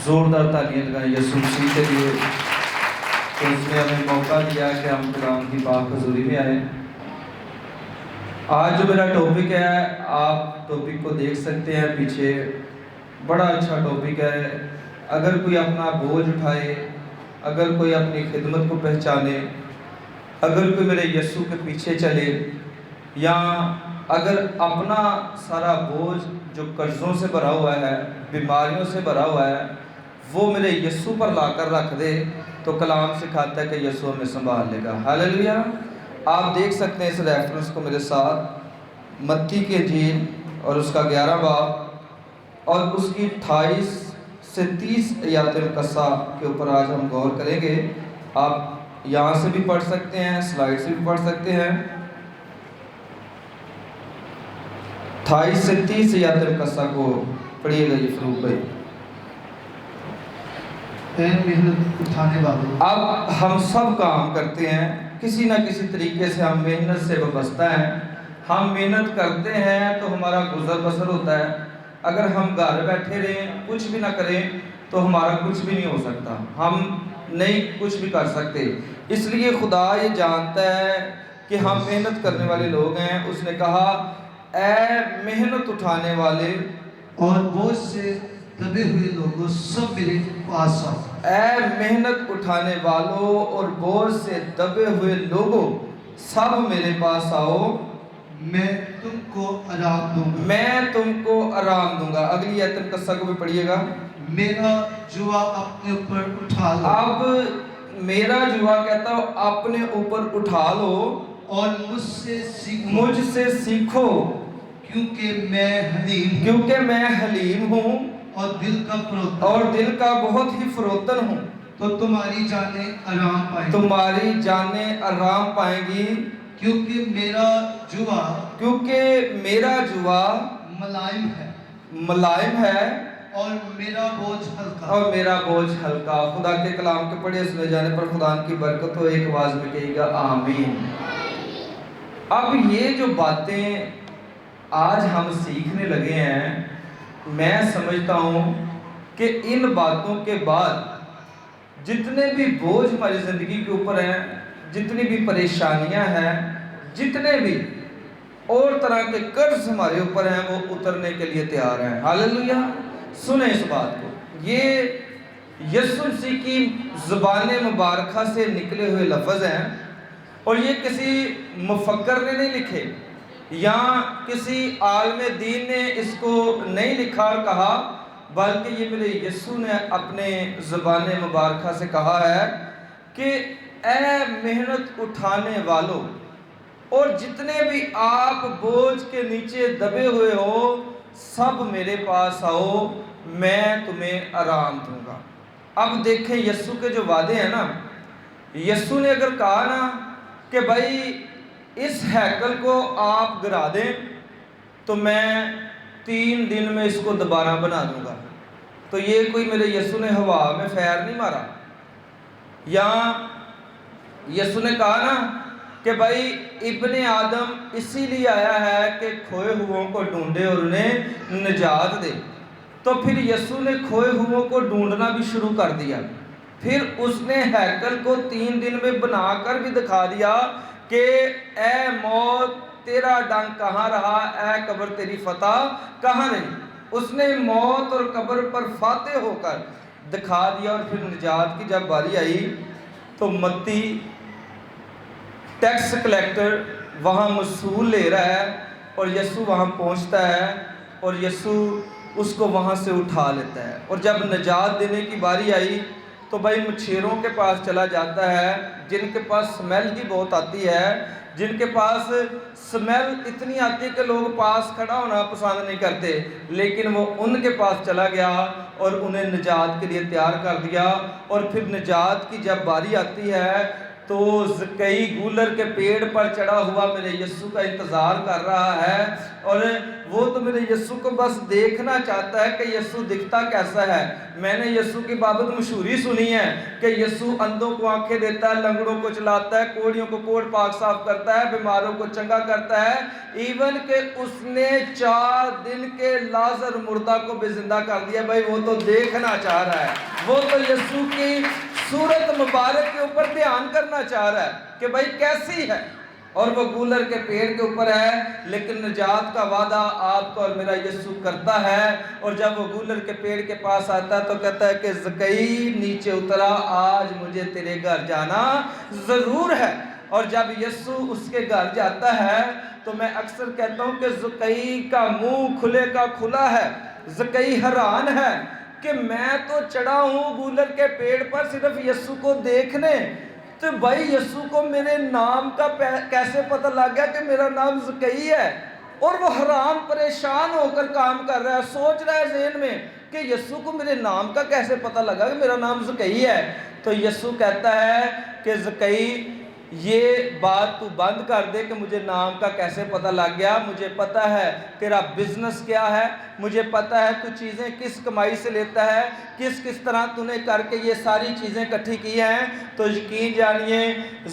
زوردار تعلیم لگائیں یسوع مسیح کے لیے کہ اس نے ہمیں موقع دیا کہ ہم کلام کی پاک حضوری میں آئیں۔ آج جو میرا ٹاپک ہے، آپ ٹاپک کو دیکھ سکتے ہیں پیچھے، بڑا اچھا ٹاپک ہے۔ اگر کوئی اپنا بوجھ اٹھائے، اگر کوئی اپنی خدمت کو پہچانے، اگر کوئی میرے یسوع کے پیچھے چلے، یا اگر اپنا سارا بوجھ جو قرضوں سے بھرا ہوا ہے، بیماریوں سے بھرا ہوا ہے، وہ میرے یسوع پر لا کر رکھ دے، تو کلام سکھاتا ہے کہ یسوع ہمیں سنبھال لے گا۔ ہاللیلویہ۔ آپ دیکھ سکتے ہیں اس ریفرنس کو میرے ساتھ، متی کی انجیل اور اس کا 11 باب اور اس کی 28 سے 30 آیات مقدسہ کے اوپر آج ہم غور کریں گے۔ آپ یہاں سے بھی پڑھ سکتے ہیں، سلائڈ سے بھی پڑھ سکتے ہیں۔ 28 سے 30 آیات مقدسہ کو پڑھیے گا یہ فروغ بھائی۔ اے محنت اٹھانے والوں، اب ہم سب کام کرتے ہیں، کسی نہ کسی طریقے سے ہم محنت سے وابستہ ہیں۔ ہم محنت کرتے ہیں تو ہمارا گزر بسر ہوتا ہے۔ اگر ہم گھر بیٹھے رہیں، کچھ بھی نہ کریں، تو ہمارا کچھ بھی نہیں ہو سکتا، ہم نہیں کچھ بھی کر سکتے۔ اس لیے خدا یہ جانتا ہے کہ ہم محنت کرنے والے لوگ ہیں۔ اس نے کہا، اے محنت اٹھانے والے اور بوجھ سے دبے ہوئے لوگوں، سب میرے پاس آؤ۔ اے محنت اٹھانے والوں اور بوجھ سے دبے ہوئے لوگوں، سب میرے پاس آؤ، میں تم کو آرام دوں گا۔ میں تم کو آرام دوں گا۔ اگلی آیت مقدسہ کو بھی پڑھیے گا۔ میرا جوا اپنے اوپر اٹھا لو، اب میرا جوا کہتا ہوں اپنے اوپر اٹھا لو اور مجھ سے سیکھو، مجھ سے سیکھو، کیونکہ میں حلیم ہوں کیونکہ میں حلیم ہوں اور دل کا فروتن، اور دل کا بہت ہی فروتن ہوں، تو تمہاری جانیں آرام پائیں، تمہاری جانیں آرام پائیں گی، کیونکہ میرا جوا کیونکہ میرا جوا ملائم ہے ملائم ہے اور میرا بوجھ ہلکا۔ اور میرا بوجھ ہلکا۔ خدا کے کلام کے پڑھے سنے جانے پر خدا کی برکت ہو، ایک آواز میں کہیے گا آمین۔ اب یہ جو باتیں آج ہم سیکھنے لگے ہیں، میں سمجھتا ہوں کہ ان باتوں کے بعد جتنے بھی بوجھ ہماری زندگی کے اوپر ہیں، جتنی بھی پریشانیاں ہیں، جتنے بھی اور طرح کے قرض ہمارے اوپر ہیں، وہ اترنے کے لیے تیار ہیں۔ ہاللیلویہ۔ سنیں اس بات کو، یہ یسوع مسیح کی زبان مبارکہ سے نکلے ہوئے لفظ ہیں، اور یہ کسی مفکر نے نہیں لکھے، یا کسی عالم دین نے اس کو نہیں لکھا اور کہا، بلکہ یہ میرے یسوع نے اپنے زبان مبارکہ سے کہا ہے کہ اے محنت اٹھانے والوں اور جتنے بھی آپ بوجھ کے نیچے دبے ہوئے ہو، سب میرے پاس آؤ، میں تمہیں آرام دوں گا۔ اب دیکھیں یسوع کے جو وعدے ہیں نا، یسوع نے اگر کہا نا کہ بھائی اس ہیکل کو آپ گرا دیں تو میں 3 دن میں اس کو دوبارہ بنا دوں گا، تو یہ کوئی میرے یسوع نے ہوا میں فیر نہیں مارا۔ یا یسوع نے کہا نا کہ بھائی ابن آدم اسی لیے آیا ہے کہ کھوئے ہوئوں کو ڈھونڈے اور انہیں نجات دے، تو پھر یسوع نے کھوئے ہوئوں کو ڈھونڈنا بھی شروع کر دیا۔ پھر اس نے ہیکل کو 3 دن میں بنا کر بھی دکھا دیا کہ اے موت تیرا ڈنگ کہاں رہا، اے قبر تیری فتح کہاں رہی۔ اس نے موت اور قبر پر فاتح ہو کر دکھا دیا۔ اور پھر نجات کی جب باری آئی تو متی ٹیکس کلیکٹر وہاں وصول لے رہا ہے، اور یسوع وہاں پہنچتا ہے اور یسوع اس کو وہاں سے اٹھا لیتا ہے۔ اور جب نجات دینے کی باری آئی تو بھائی مچھیروں کے پاس چلا جاتا ہے، جن کے پاس سمیل ہی بہت آتی ہے، جن کے پاس سمیل اتنی آتی ہے کہ لوگ پاس کھڑا ہونا پسند نہیں کرتے، لیکن وہ ان کے پاس چلا گیا اور انہیں نجات کے لیے تیار کر دیا۔ اور پھر نجات کی جب باری آتی ہے تو زکئی گولر کے پیڑ پر چڑھا ہوا میرے یسوع کا انتظار کر رہا ہے، اور وہ تو میرے یسوع کو بس دیکھنا چاہتا ہے کہ یسوع دکھتا کیسا ہے۔ میں نے یسوع کی بابت مشہوری سنی ہے کہ یسوع اندھوں کو آنکھیں دیتا ہے، لنگڑوں کو چلاتا ہے، کوڑیوں کو کوڑ پاک صاف کرتا ہے، بیماروں کو چنگا کرتا ہے، ایون کہ اس نے 4 دن کے لازر مردہ کو بھی زندہ کر دیا۔ بھائی وہ تو دیکھنا چاہ رہا ہے، وہ تو یسوع کی صورت مبارک کے اوپر دھیان کرنا چاہ رہا ہے کہ بھائی کیسی ہے، اور وہ گولر کے پیڑ کے اوپر ہے، لیکن نجات کا وعدہ آپ کو اور میرا یسوع کرتا ہے۔ اور جب وہ گولر کے پیڑ کے پاس آتا ہے تو کہتا ہے کہ زکئی نیچے اترا، آج مجھے تیرے گھر جانا ضرور ہے۔ اور جب یسوع اس کے گھر جاتا ہے تو میں اکثر کہتا ہوں کہ زکئی کا منہ کھلے کا کھلا ہے۔ زکئی حیران ہے کہ میں تو چڑھا ہوں گولر کے پیڑ پر صرف یسوع کو دیکھنے، تو بھائی یسوع کو میرے نام کا کیسے پتہ لگ گیا کہ میرا نام زکئی ہے؟ اور وہ حیران پریشان ہو کر کام کر رہا ہے، سوچ رہا ہے ذہن میں کہ یسوع کو میرے نام کا کیسے پتہ لگا کہ میرا نام زکئی ہے؟ تو یسوع کہتا ہے کہ زکئی یہ بات تو بند کر دے کہ مجھے نام کا کیسے پتہ لگ گیا، مجھے پتہ ہے تیرا بزنس کیا ہے، مجھے پتہ ہے تو چیزیں کس کمائی سے لیتا ہے، کس طرح تو نے کر کے یہ ساری چیزیں اکٹھی کی ہیں۔ تو یقین جانیے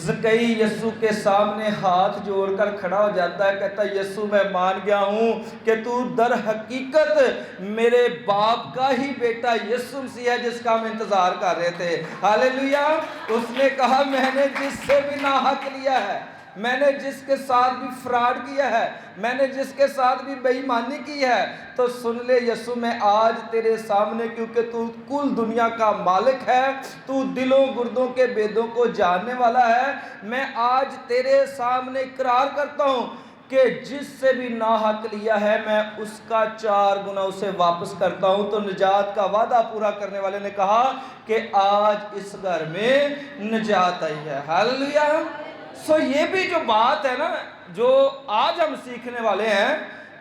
زکئی یسوع کے سامنے ہاتھ جوڑ کر کھڑا ہو جاتا ہے، کہتا ہے یسوع میں مان گیا ہوں کہ تو در حقیقت میرے باپ کا ہی بیٹا یسوع مسیح ہے جس کا ہم انتظار کر رہے تھے۔ ہاللیلویہ۔ اس نے کہا میں نے جس سے بھی ناحق لیا ہے، میں نے جس کے ساتھ بھی فراڈ کیا ہے، میں نے جس کے ساتھ بھی بے ایمانی کی ہے، تو سن لے یسوع میں آج تیرے سامنے، کیونکہ تو کل دنیا کا مالک ہے، تو دلوں گردوں کے بیدوں کو جاننے والا ہے، میں آج تیرے سامنے اقرار کرتا ہوں کہ جس سے بھی ناحق لیا ہے میں اس کا 4 گنا اسے واپس کرتا ہوں۔ تو نجات کا وعدہ پورا کرنے والے نے کہا کہ آج اس گھر میں نجات آئی ہے۔ ہاللیلویہ۔ سو یہ بھی جو بات ہے نا جو آج ہم سیکھنے والے ہیں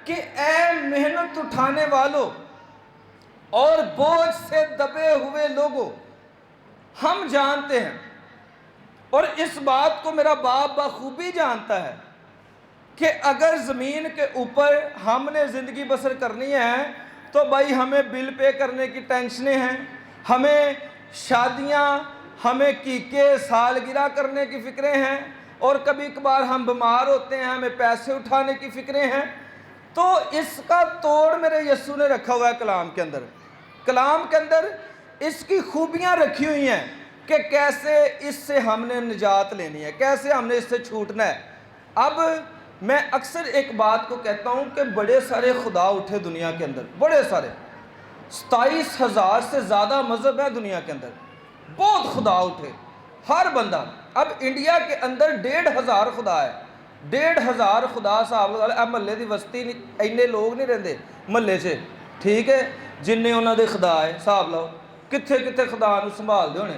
کہ اے محنت اٹھانے والوں اور بوجھ سے دبے ہوئے لوگوں، ہم جانتے ہیں اور اس بات کو میرا باپ بخوبی جانتا ہے کہ اگر زمین کے اوپر ہم نے زندگی بسر کرنی ہے تو بھائی ہمیں بل پے کرنے کی ٹینشنیں ہیں، ہمیں شادیاں، ہمیں کیکے سالگرہ کرنے کی فکریں ہیں، اور کبھی کبھار ہم بیمار ہوتے ہیں، ہمیں پیسے اٹھانے کی فکریں ہیں۔ تو اس کا توڑ میرے یسوع نے رکھا ہوا ہے کلام کے اندر۔ کلام کے اندر اس کی خوبیاں رکھی ہوئی ہیں کہ کیسے اس سے ہم نے نجات لینی ہے، کیسے ہم نے اس سے چھوٹنا ہے۔ اب میں اکثر ایک بات کو کہتا ہوں کہ بڑے سارے خدا اٹھے دنیا کے اندر، بڑے سارے، 27,000 سے زیادہ مذہب ہے دنیا کے اندر، بہت خدا اٹھے، ہر بندہ۔ اب انڈیا کے اندر 1,500 خدا ہے، 1,500 خدا صاحب، محلے دی وسطی اینے لوگ نہیں رہندے محلے سے، ٹھیک ہے، جنہیں انہوں دے خدا ہے، صاحب لاؤ کتھے کتھے خدا نو سنبھال دے ہونے۔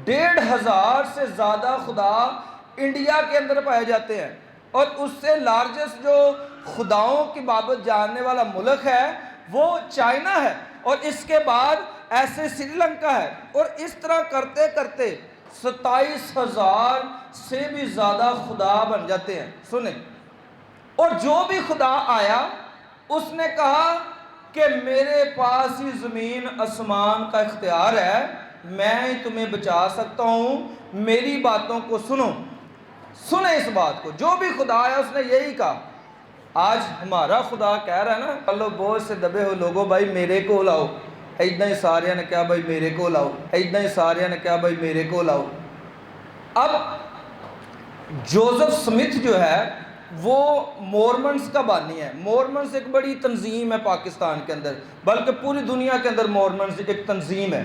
1,500 سے زیادہ خدا انڈیا کے اندر پائے جاتے ہیں، اور اس سے لارجسٹ جو خداؤں کی بابت جاننے والا ملک ہے وہ چائنا ہے، اور اس کے بعد ایسے سری لنکا ہے، اور اس طرح کرتے کرتے 27,000 سے بھی زیادہ خدا بن جاتے ہیں۔ سنیں، اور جو بھی خدا آیا اس نے کہا کہ میرے پاس ہی زمین آسمان کا اختیار ہے، میں ہی تمہیں بچا سکتا ہوں، میری باتوں کو سنو۔ سنیں اس بات کو، جو بھی خدا آیا اس نے یہی کہا۔ آج ہمارا خدا کہہ رہا ہے نا، پلو بوجھ سے دبے ہوئے لوگوں بھائی میرے کو لاؤ، ایدہ ہی سارے نے کہا بھائی میرے کو لاؤ، ایدہ ہی سارے نے کہا بھائی میرے کو لاؤ۔ اب جوزف سمتھ جو ہے وہ مورمنز کا بانی ہے۔ مورمنز ایک بڑی تنظیم ہے پاکستان کے اندر، بلکہ پوری دنیا کے اندر مورمنز ایک تنظیم ہے۔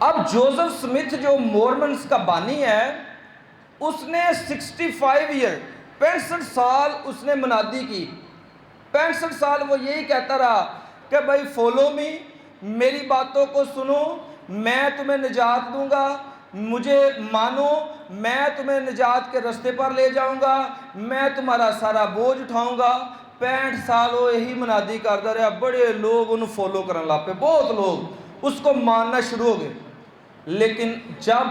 اب جوزف سمتھ جو مورمنز کا بانی ہے، اس نے 65 سال اس نے منادی کی، 65 سال وہ یہی کہتا رہا کہ بھائی فالو می، میری باتوں کو سنو، میں تمہیں نجات دوں گا، مجھے مانو، میں تمہیں نجات کے رستے پر لے جاؤں گا، میں تمہارا سارا بوجھ اٹھاؤں گا۔ 65 سال وہ یہی منادی کرتا رہا، بڑے لوگ انہوں فالو کرنے لگ پے، بہت لوگ اس کو ماننا شروع ہو گئے۔ لیکن جب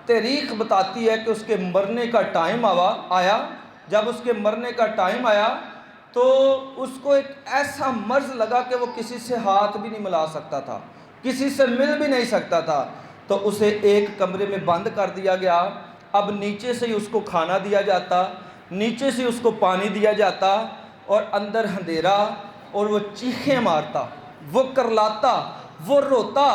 تاریخ بتاتی ہے کہ اس کے مرنے کا ٹائم آیا. جب اس کے مرنے کا ٹائم آیا تو اس کو ایک ایسا مرض لگا کہ وہ کسی سے ہاتھ بھی نہیں ملا سکتا تھا, کسی سے مل بھی نہیں سکتا تھا. تو اسے ایک کمرے میں بند کر دیا گیا. اب نیچے سے ہی اس کو کھانا دیا جاتا, نیچے سے اس کو پانی دیا جاتا, اور اندر اندھیرا, اور وہ چیخیں مارتا, وہ کرلاتا, وہ روتا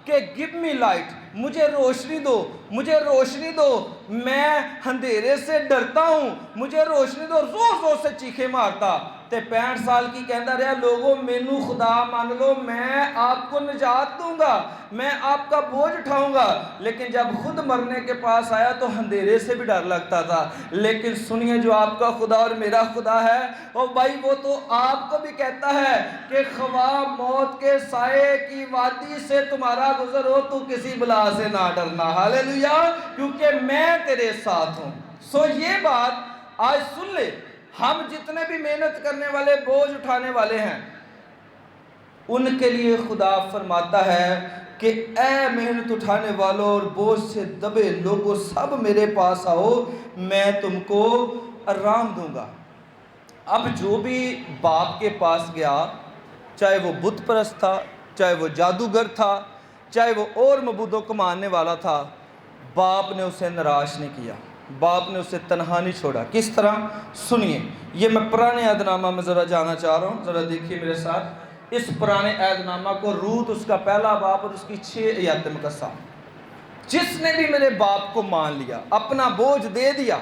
کہ گیو می لائٹ, مجھے روشنی دو, مجھے روشنی دو, میں اندھیرے سے ڈرتا ہوں, مجھے روشنی دو. زور زور سے چیخیں مارتا. تے 65 سال کی کہندا رہا, لوگوں مینوں خدا مان لو, میں آپ کو نجات دوں گا, میں آپ کا بوجھ اٹھاؤں گا. لیکن جب خود مرنے کے پاس آیا تو اندھیرے سے بھی ڈر لگتا تھا. لیکن سنیے, جو آپ کا خدا اور میرا خدا ہے, اور بھائی وہ تو آپ کو بھی کہتا ہے کہ خواہ موت کے سائے کی وادی سے تمہارا گزر ہو تو کسی بلا سے نہ ڈرنا. ہاللیلویا, کیونکہ میں تیرے ساتھ ہوں. سو یہ بات آج سن لے, ہم جتنے بھی محنت کرنے والے, بوجھ اٹھانے والے ہیں, ان کے لیے خدا فرماتا ہے کہ اے محنت اٹھانے والوں اور بوجھ سے دبے لوگوں, سب میرے پاس آؤ, میں تم کو آرام دوں گا. اب جو بھی باپ کے پاس گیا, چاہے وہ بت پرست تھا, چاہے وہ جادوگر تھا, چاہے وہ اور معبودوں کو ماننے والا تھا, باپ نے اسے نراش نہیں کیا, باپ نے اسے تنہا نہیں چھوڑا. کس طرح؟ سنیے, یہ میں پرانے عہد نامہ میں ذرا جانا چاہ رہا ہوں, ذرا دیکھیے میرے ساتھ. اس پرانے عہد نامہ کو روت اس کا پہلا باپ اور اس کی 6 آیات مقدسہ. جس نے بھی میرے باپ کو مان لیا, اپنا بوجھ دے دیا,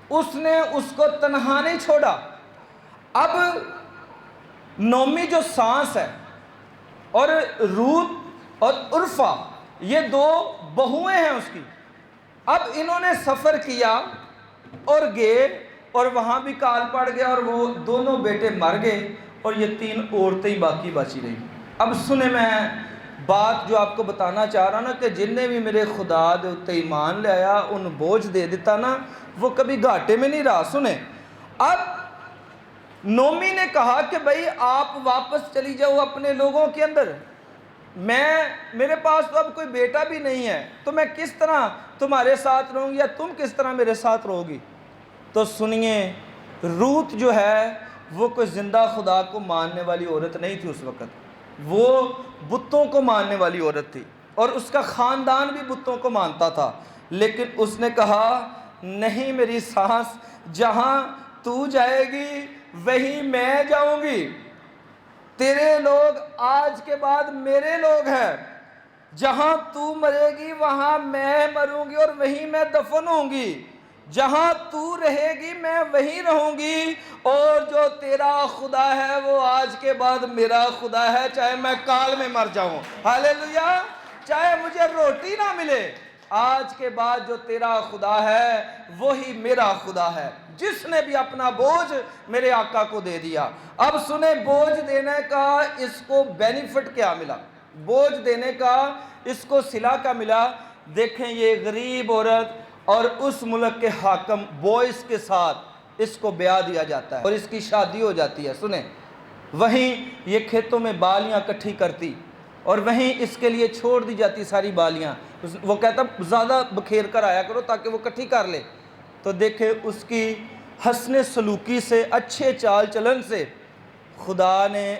اس نے اس کو تنہا نہیں چھوڑا. اب نومی جو سانس ہے, اور روت اور عرفہ, یہ 2 بہویں ہیں اس کی. اب انہوں نے سفر کیا اور گئے, اور وہاں بھی کال پڑ گیا, اور وہ دونوں بیٹے مر گئے, اور یہ 3 عورتیں ہی باقی بچی رہی. اب سنیں, میں بات جو آپ کو بتانا چاہ رہا نا, کہ جن نے بھی میرے خدا دے اتے ایمان لے آیا, ان بوجھ دے دیتا نا, وہ کبھی گھاٹے میں نہیں رہا. سنیں, اب نومی نے کہا کہ بھئی آپ واپس چلی جاؤ اپنے لوگوں کے اندر, میرے پاس تو اب کوئی بیٹا بھی نہیں ہے, تو میں کس طرح تمہارے ساتھ رہوں گی, یا تم کس طرح میرے ساتھ رہو گی. تو سنیے, روت جو ہے وہ کوئی زندہ خدا کو ماننے والی عورت نہیں تھی اس وقت, وہ بتوں کو ماننے والی عورت تھی, اور اس کا خاندان بھی بتوں کو مانتا تھا. لیکن اس نے کہا, نہیں میری سانس, جہاں تو جائے گی وہیں میں جاؤں گی. تیرے لوگ آج کے بعد میرے لوگ ہیں, جہاں تو مرے گی وہاں میں مروں گی, اور وہیں میں دفن ہوں گی. جہاں تو رہے گی میں وہیں رہوں گی, اور جو تیرا خدا ہے وہ آج کے بعد میرا خدا ہے, چاہے میں کال میں مر جاؤں. ہاللیلویا, چاہے مجھے روٹی نہ ملے, آج کے بعد جو تیرا خدا ہے وہی میرا خدا ہے, جس نے بھی اپنا بوجھ میرے آقا کو دے دیا. اب سنیں, بوجھ دینے کا اس کو بینیفٹ کیا ملا, بوجھ دینے کا اس کو صلہ کا ملا. دیکھیں, یہ غریب عورت اور اس ملک کے حاکم بوئس کے ساتھ اس کو بیاہ دیا جاتا ہے, اور اس کی شادی ہو جاتی ہے. سنیں, وہیں یہ کھیتوں میں بالیاں کٹھی کرتی, اور وہیں اس کے لیے چھوڑ دی جاتی ساری بالیاں. وہ کہتا زیادہ بکھیر کر آیا کرو تاکہ وہ کٹھی کر لے. تو دیکھیں, اس کی حسن سلوکی سے, اچھے چال چلن سے خدا نے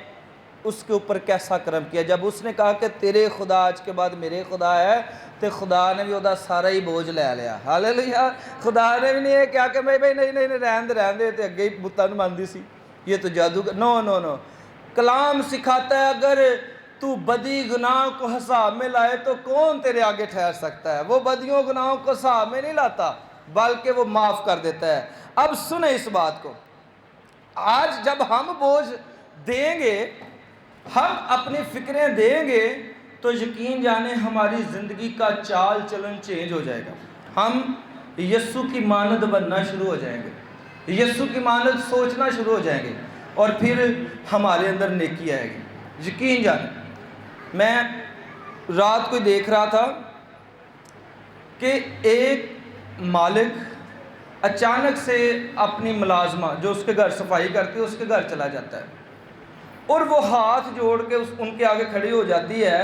اس کے اوپر کیسا کرم کیا. جب اس نے کہا کہ تیرے خدا آج کے بعد میرے خدا ہے, تو خدا نے بھی وہ سارا ہی بوجھ لے لیا. ہاللیلویا, خدا نے بھی نہیں کہا کہ بھائی نہیں رہن دے تے اگے ہی بتاں مانتی سی, یہ تو جادو. نو, کلام سکھاتا ہے اگر تو بدی گناہ کو حساب میں لائے تو کون تیرے آگے ٹھہر سکتا ہے. وہ بدیوں گناہوں کو حساب میں نہیں لاتا, بلکہ وہ معاف کر دیتا ہے. اب سنیں اس بات کو, آج جب ہم بوجھ دیں گے, ہم اپنی فکریں دیں گے, تو یقین جانیں ہماری زندگی کا چال چلن چینج ہو جائے گا. ہم یسوع کی مانند بننا شروع ہو جائیں گے, یسوع کی مانند سوچنا شروع ہو جائیں گے, اور پھر ہمارے اندر نیکی آئے گی. یقین جانیں, میں رات کو دیکھ رہا تھا کہ ایک مالک اچانک سے اپنی ملازمہ جو اس کے گھر صفائی کرتی ہے اس کے گھر چلا جاتا ہے, اور وہ ہاتھ جوڑ کے ان کے آگے کھڑی ہو جاتی ہے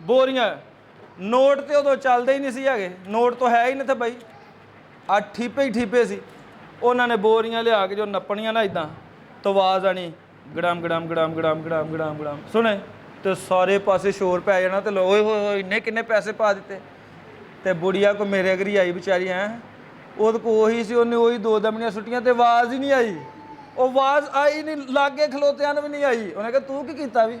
ਬੋਰੀਆਂ। ਨੋਟ ਤੇ ਉਦੋਂ ਚੱਲਦੇ ਹੀ ਨਹੀਂ ਸੀ ਹੈਗੇ, ਨੋਟ ਤਾਂ ਹੈ ਹੀ ਨਹੀਂ ਤੇ ਬਾਈ, ਆ ਠੀਪੇ ਹੀ ਠੀਪੇ ਸੀ। ਉਹਨਾਂ ਨੇ ਬੋਰੀਆਂ ਲਿਆ ਕੇ ਜੋ ਨੱਪਣੀਆਂ ਨਾ ਇਦਾਂ, ਤਾਂ ਆਵਾਜ਼ ਆਣੀ ਗੜਮ ਗੜਮ ਗੜਮ ਗੜਮ ਗੜਮ ਗੜਮ ਗੜਮ, ਸੁਣੇ ਤੇ ਸਾਰੇ ਪਾਸੇ ਸ਼ੋਰ ਪੈ ਜਾਣਾ। ਤੇ ਓਏ ਹੋਏ ਹੋਏ ਇੰਨੇ ਕਿੰਨੇ ਪੈਸੇ ਪਾ ਦਿੱਤੇ। ਤੇ ਬੁੜੀਆ ਕੋ ਮੇਰੇ ਅਗਰੀ ਆਈ ਵਿਚਾਰੀ, ਹੈ ਉਹਦੇ ਕੋ ਉਹੀ ਸੀ, ਉਹਨੇ ਉਹੀ 2 ਦਮੜੀਆਂ ਸੁੱਟੀਆਂ ਤੇ ਆਵਾਜ਼ ਹੀ ਨਹੀਂ ਆਈ। ਉਹ ਆਵਾਜ਼ ਆਈ ਨਹੀਂ, ਲਾਗੇ ਖਲੋਤਿਆਂ ਨੂੰ ਵੀ ਨਹੀਂ ਆਈ। ਉਹਨੇ ਕਿਹਾ ਤੂੰ ਕੀ ਕੀਤਾ ਵੀ?